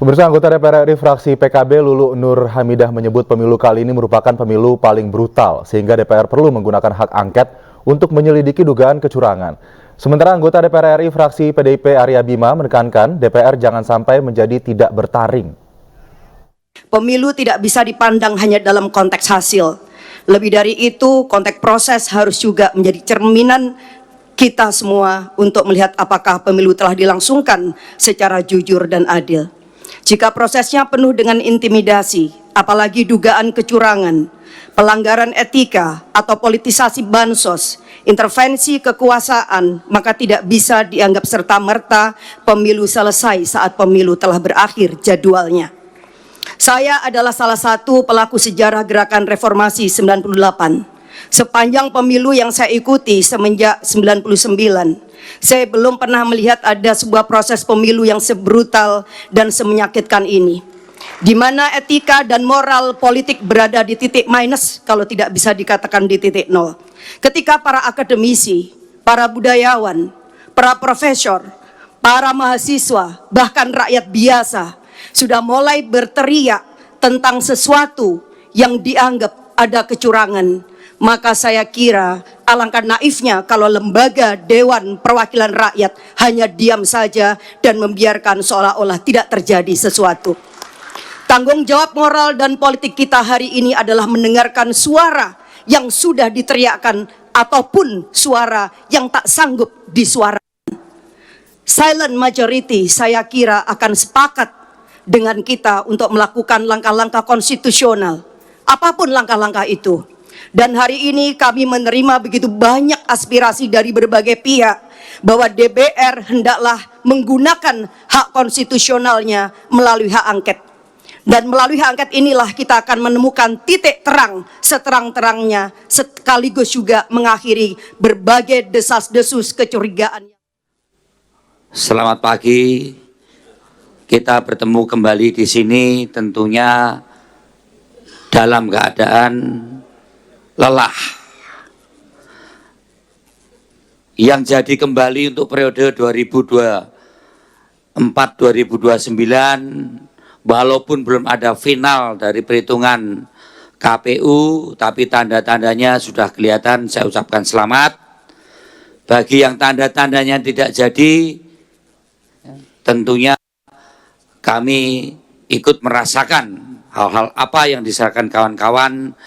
Pemirsa, anggota DPR RI fraksi PKB Lulu Nur Hamidah menyebut pemilu kali ini merupakan pemilu paling brutal sehingga DPR perlu menggunakan hak angket untuk menyelidiki dugaan kecurangan. Sementara anggota DPR RI fraksi PDIP Arya Bima menekankan DPR jangan sampai menjadi tidak bertaring. Pemilu tidak bisa dipandang hanya dalam konteks hasil. Lebih dari itu, konteks proses harus juga menjadi cerminan kita semua untuk melihat apakah pemilu telah dilangsungkan secara jujur dan adil. Jika prosesnya penuh dengan intimidasi, apalagi dugaan kecurangan, pelanggaran etika atau politisasi bansos, intervensi kekuasaan, maka tidak bisa dianggap serta-merta pemilu selesai saat pemilu telah berakhir jadwalnya. Saya adalah salah satu pelaku sejarah gerakan reformasi 98. Sepanjang pemilu yang saya ikuti semenjak 99, saya belum pernah melihat ada sebuah proses pemilu yang sebrutal dan semenyakitkan ini, di mana etika dan moral politik berada di titik minus, kalau tidak bisa dikatakan di titik nol. Ketika para akademisi, para budayawan, para profesor, para mahasiswa, bahkan rakyat biasa sudah mulai berteriak tentang sesuatu yang dianggap ada kecurangan, maka saya kira alangkah naifnya kalau lembaga Dewan Perwakilan Rakyat hanya diam saja dan membiarkan seolah-olah tidak terjadi sesuatu. Tanggung jawab moral dan politik kita hari ini adalah mendengarkan suara yang sudah diteriakkan ataupun suara yang tak sanggup disuarakan. Silent majority saya kira akan sepakat dengan kita untuk melakukan langkah-langkah konstitusional, apapun langkah-langkah itu. Dan hari ini kami menerima begitu banyak aspirasi dari berbagai pihak bahwa DPR hendaklah menggunakan hak konstitusionalnya melalui hak angket. Dan melalui hak angket inilah kita akan menemukan titik terang seterang-terangnya, sekaligus juga mengakhiri berbagai desas-desus kecurigaan. Selamat pagi. Kita bertemu kembali di sini tentunya dalam keadaan lelah. Yang jadi kembali untuk periode 2024-2029, walaupun belum ada final dari perhitungan KPU, tapi tanda-tandanya sudah kelihatan. Saya ucapkan selamat. Bagi yang tanda-tandanya tidak jadi, tentunya kami ikut merasakan hal-hal apa yang disampaikan kawan-kawan.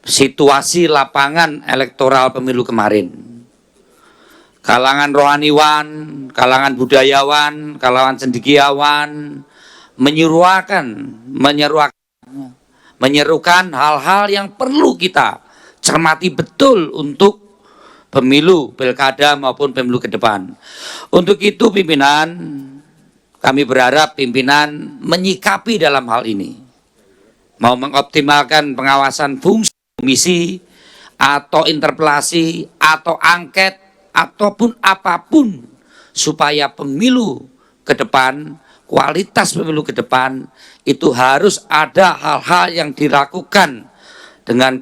Situasi lapangan elektoral pemilu kemarin, kalangan rohaniwan, kalangan budayawan, kalangan cendekiawan menyerukan hal-hal yang perlu kita cermati betul untuk pemilu, pilkada maupun pemilu ke depan. Untuk itu pimpinan, kami berharap pimpinan menyikapi dalam hal ini, mau mengoptimalkan pengawasan fungsi komisi atau interpelasi atau angket ataupun apapun supaya pemilu ke depan, kualitas pemilu ke depan itu harus ada hal-hal yang dilakukan dengan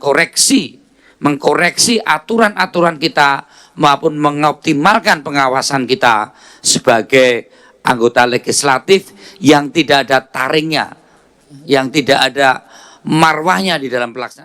mengkoreksi aturan-aturan kita maupun mengoptimalkan pengawasan kita sebagai anggota legislatif yang tidak ada taringnya, yang tidak ada marwahnya di dalam pelaksanaan.